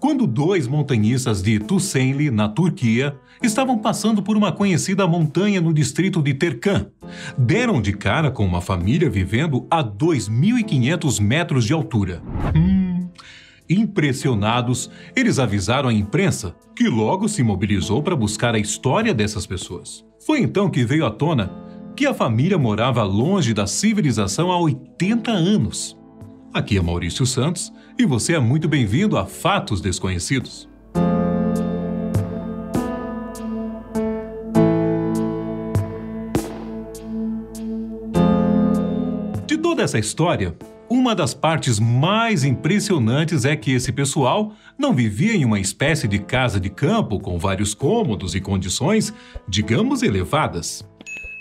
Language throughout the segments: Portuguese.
Quando dois montanhistas de Tusenli, na Turquia, estavam passando por uma conhecida montanha no distrito de Tercan, deram de cara com uma família vivendo a 2.500 metros de altura. Impressionados, eles avisaram a imprensa, que logo se mobilizou para buscar a história dessas pessoas. Foi então que veio à tona que a família morava longe da civilização há 80 anos. Aqui é Maurício Santos e você é muito bem-vindo a Fatos Desconhecidos. De toda essa história, uma das partes mais impressionantes é que esse pessoal não vivia em uma espécie de casa de campo com vários cômodos e condições, digamos, elevadas.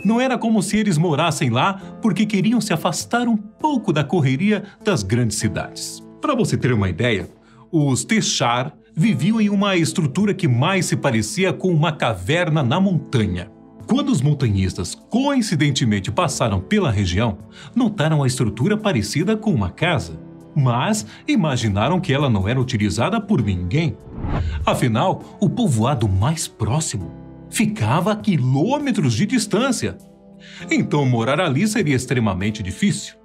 Não era como se eles morassem lá porque queriam se afastar um pouco da correria das grandes cidades. Para você ter uma ideia, os Techar viviam em uma estrutura que mais se parecia com uma caverna na montanha. Quando os montanhistas coincidentemente passaram pela região, notaram a estrutura parecida com uma casa, mas imaginaram que ela não era utilizada por ninguém. Afinal, o povoado mais próximo ficava a quilômetros de distância. Então morar ali seria extremamente difícil.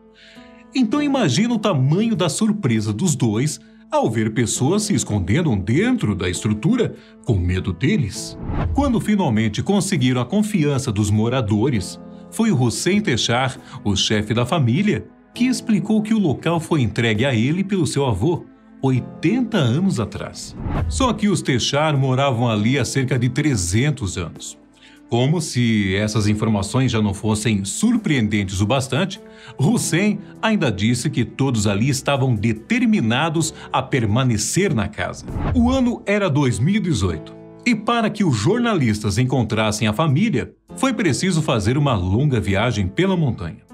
Então imagina o tamanho da surpresa dos dois ao ver pessoas se escondendo dentro da estrutura com medo deles. Quando finalmente conseguiram a confiança dos moradores, foi o Hussein Techar, o chefe da família, que explicou que o local foi entregue a ele pelo seu avô 80 anos atrás. Só que os Techar moravam ali há cerca de 300 anos. Como se essas informações já não fossem surpreendentes o bastante, Hussein ainda disse que todos ali estavam determinados a permanecer na casa. O ano era 2018, e para que os jornalistas encontrassem a família, foi preciso fazer uma longa viagem pela montanha.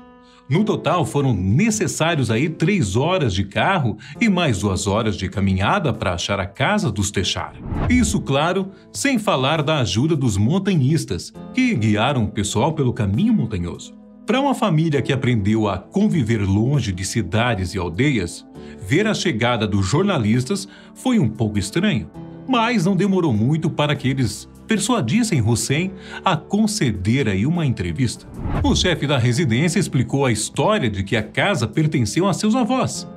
No total, foram necessários 3 horas de carro e mais 2 horas de caminhada para achar a casa dos Techar. Isso, claro, sem falar da ajuda dos montanhistas, que guiaram o pessoal pelo caminho montanhoso. Para uma família que aprendeu a conviver longe de cidades e aldeias, ver a chegada dos jornalistas foi um pouco estranho, mas não demorou muito para que eles persuadissem Hussein a conceder uma entrevista. O chefe da residência explicou a história de que a casa pertenceu a seus avós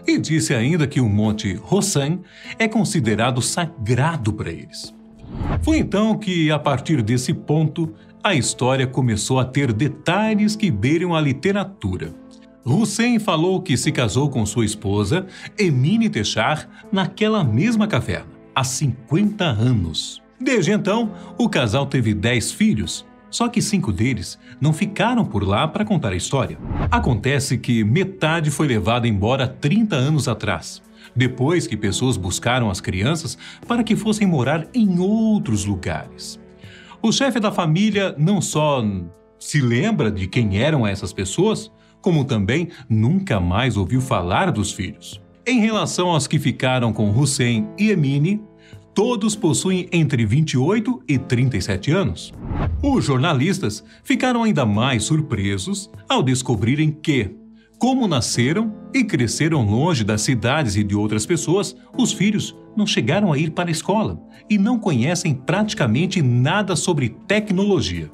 e disse ainda que o Monte Hossan é considerado sagrado para eles. Foi então que, a partir desse ponto, a história começou a ter detalhes que beiram a literatura. Hussein falou que se casou com sua esposa, Emine Techar, naquela mesma caverna, há 50 anos. Desde então, o casal teve 10 filhos, só que 5 deles não ficaram por lá para contar a história. Acontece que metade foi levada embora 30 anos atrás, depois que pessoas buscaram as crianças para que fossem morar em outros lugares. O chefe da família não só se lembra de quem eram essas pessoas, como também nunca mais ouviu falar dos filhos. Em relação aos que ficaram com Hussein e Emine, todos possuem entre 28 e 37 anos. Os jornalistas ficaram ainda mais surpresos ao descobrirem que, como nasceram e cresceram longe das cidades e de outras pessoas, os filhos não chegaram a ir para a escola e não conhecem praticamente nada sobre tecnologia.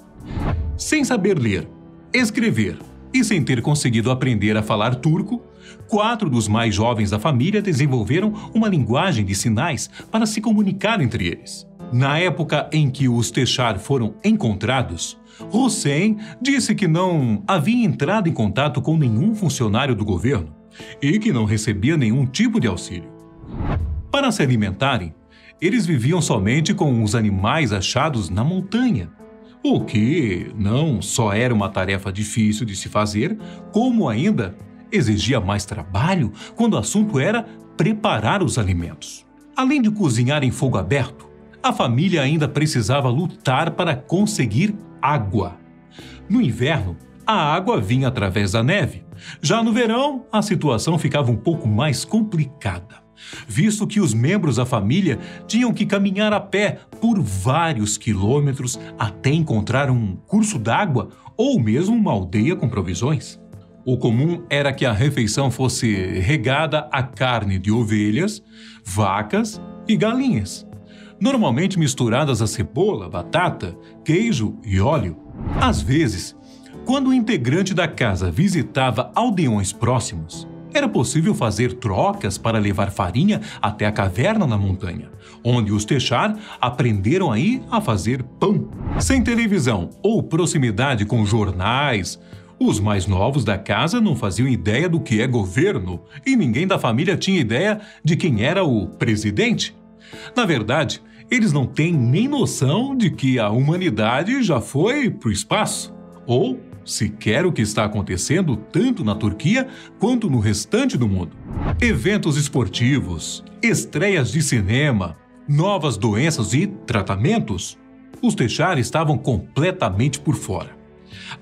Sem saber ler, escrever e sem ter conseguido aprender a falar turco, 4 dos mais jovens da família desenvolveram uma linguagem de sinais para se comunicar entre eles. Na época em que os Techar foram encontrados, Hussein disse que não havia entrado em contato com nenhum funcionário do governo e que não recebia nenhum tipo de auxílio. Para se alimentarem, eles viviam somente com os animais achados na montanha, o que não só era uma tarefa difícil de se fazer, como ainda exigia mais trabalho quando o assunto era preparar os alimentos. Além de cozinhar em fogo aberto, a família ainda precisava lutar para conseguir água. No inverno, a água vinha através da neve. Já no verão, a situação ficava um pouco mais complicada, visto que os membros da família tinham que caminhar a pé por vários quilômetros até encontrar um curso d'água ou mesmo uma aldeia com provisões. O comum era que a refeição fosse regada a carne de ovelhas, vacas e galinhas, normalmente misturadas a cebola, batata, queijo e óleo. Às vezes, quando o integrante da casa visitava aldeões próximos, era possível fazer trocas para levar farinha até a caverna na montanha, onde os Techar aprenderam aí a fazer pão. Sem televisão ou proximidade com jornais, os mais novos da casa não faziam ideia do que é governo e ninguém da família tinha ideia de quem era o presidente. Na verdade, eles não têm nem noção de que a humanidade já foi para o espaço, ou sequer o que está acontecendo tanto na Turquia quanto no restante do mundo. Eventos esportivos, estreias de cinema, novas doenças e tratamentos. Os Techar estavam completamente por fora.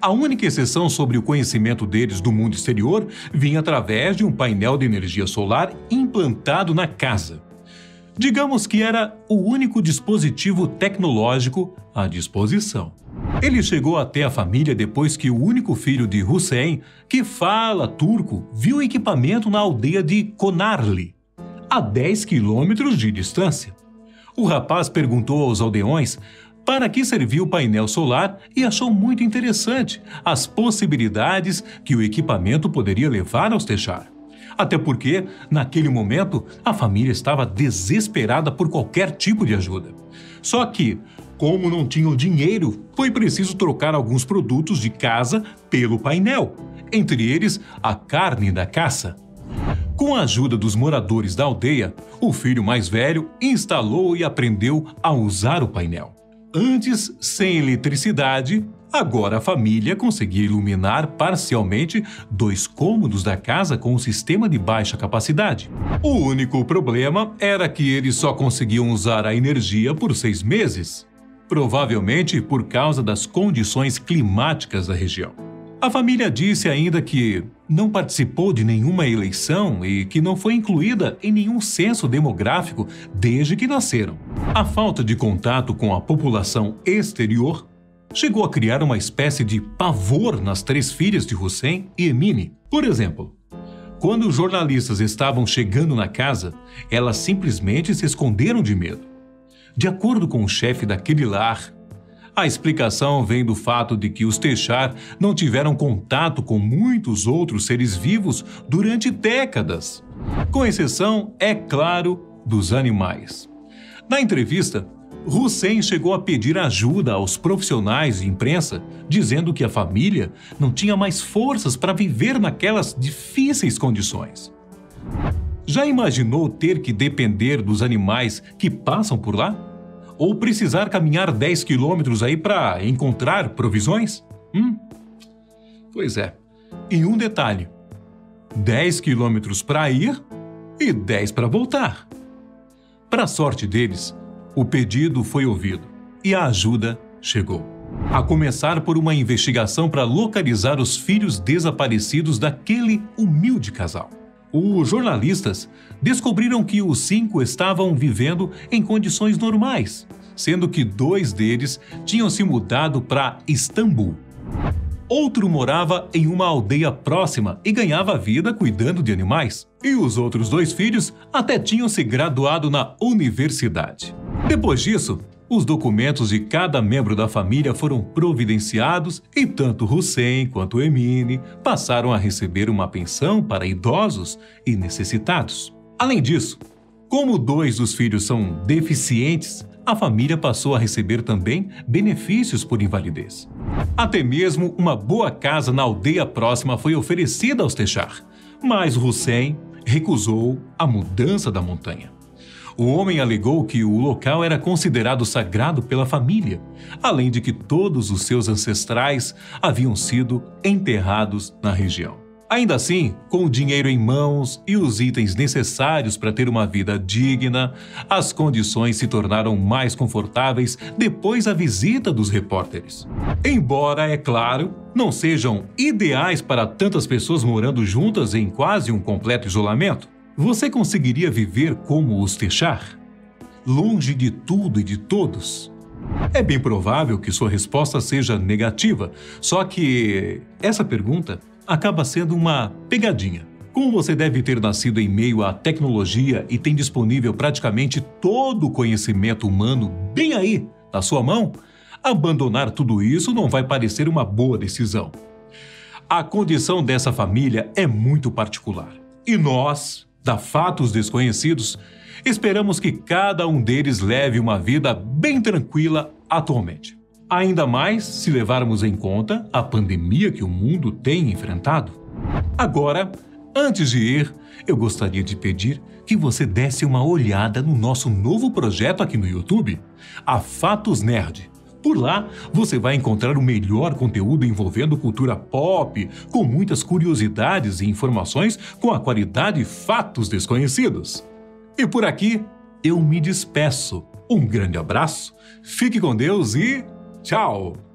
A única exceção sobre o conhecimento deles do mundo exterior vinha através de um painel de energia solar implantado na casa. Digamos que era o único dispositivo tecnológico à disposição. Ele chegou até a família depois que o único filho de Hüseyin, que fala turco, viu o equipamento na aldeia de Konarli, a 10 quilômetros de distância. O rapaz perguntou aos aldeões para que servia o painel solar e achou muito interessante as possibilidades que o equipamento poderia levar aos Techar. Até porque, naquele momento, a família estava desesperada por qualquer tipo de ajuda. Só que, como não tinham dinheiro, foi preciso trocar alguns produtos de casa pelo painel, entre eles a carne da caça. Com a ajuda dos moradores da aldeia, o filho mais velho instalou e aprendeu a usar o painel. Antes, sem eletricidade, agora a família conseguia iluminar parcialmente 2 cômodos da casa com um sistema de baixa capacidade. O único problema era que eles só conseguiam usar a energia por 6 meses, provavelmente por causa das condições climáticas da região. A família disse ainda que não participou de nenhuma eleição e que não foi incluída em nenhum censo demográfico desde que nasceram. A falta de contato com a população exterior chegou a criar uma espécie de pavor nas 3 filhas de Hüseyin e Emine. Por exemplo, quando os jornalistas estavam chegando na casa, elas simplesmente se esconderam de medo. De acordo com o chefe daquele lar, a explicação vem do fato de que os Techar não tiveram contato com muitos outros seres vivos durante décadas, com exceção, é claro, dos animais. Na entrevista, Hüseyin chegou a pedir ajuda aos profissionais de imprensa, dizendo que a família não tinha mais forças para viver naquelas difíceis condições. Já imaginou ter que depender dos animais que passam por lá? Ou precisar caminhar 10 quilômetros aí para encontrar provisões? Pois é. E um detalhe: 10 quilômetros para ir e 10 para voltar. Para a sorte deles, o pedido foi ouvido e a ajuda chegou. A começar por uma investigação para localizar os filhos desaparecidos daquele humilde casal. Os jornalistas descobriram que os 5 estavam vivendo em condições normais, sendo que 2 deles tinham se mudado para Istambul. Outro morava em uma aldeia próxima e ganhava vida cuidando de animais. E os outros 2 filhos até tinham se graduado na universidade. Depois disso, os documentos de cada membro da família foram providenciados e tanto Hüseyin quanto Emine passaram a receber uma pensão para idosos e necessitados. Além disso, como 2 dos filhos são deficientes, a família passou a receber também benefícios por invalidez. Até mesmo uma boa casa na aldeia próxima foi oferecida aos Techar, mas Hüseyin recusou a mudança da montanha. O homem alegou que o local era considerado sagrado pela família, além de que todos os seus ancestrais haviam sido enterrados na região. Ainda assim, com o dinheiro em mãos e os itens necessários para ter uma vida digna, as condições se tornaram mais confortáveis depois da visita dos repórteres. Embora, é claro, não sejam ideais para tantas pessoas morando juntas em quase um completo isolamento, você conseguiria viver como os Techar? Longe de tudo e de todos? É bem provável que sua resposta seja negativa, só que essa pergunta acaba sendo uma pegadinha. Como você deve ter nascido em meio à tecnologia e tem disponível praticamente todo o conhecimento humano bem aí, na sua mão, abandonar tudo isso não vai parecer uma boa decisão. A condição dessa família é muito particular. E nós, da Fatos Desconhecidos, esperamos que cada um deles leve uma vida bem tranquila atualmente. Ainda mais se levarmos em conta a pandemia que o mundo tem enfrentado. Agora, antes de ir, eu gostaria de pedir que você desse uma olhada no nosso novo projeto aqui no YouTube, a Fatos Nerd. Por lá, você vai encontrar o melhor conteúdo envolvendo cultura pop, com muitas curiosidades e informações com a qualidade Fatos Desconhecidos. E por aqui, eu me despeço. Um grande abraço, fique com Deus e tchau!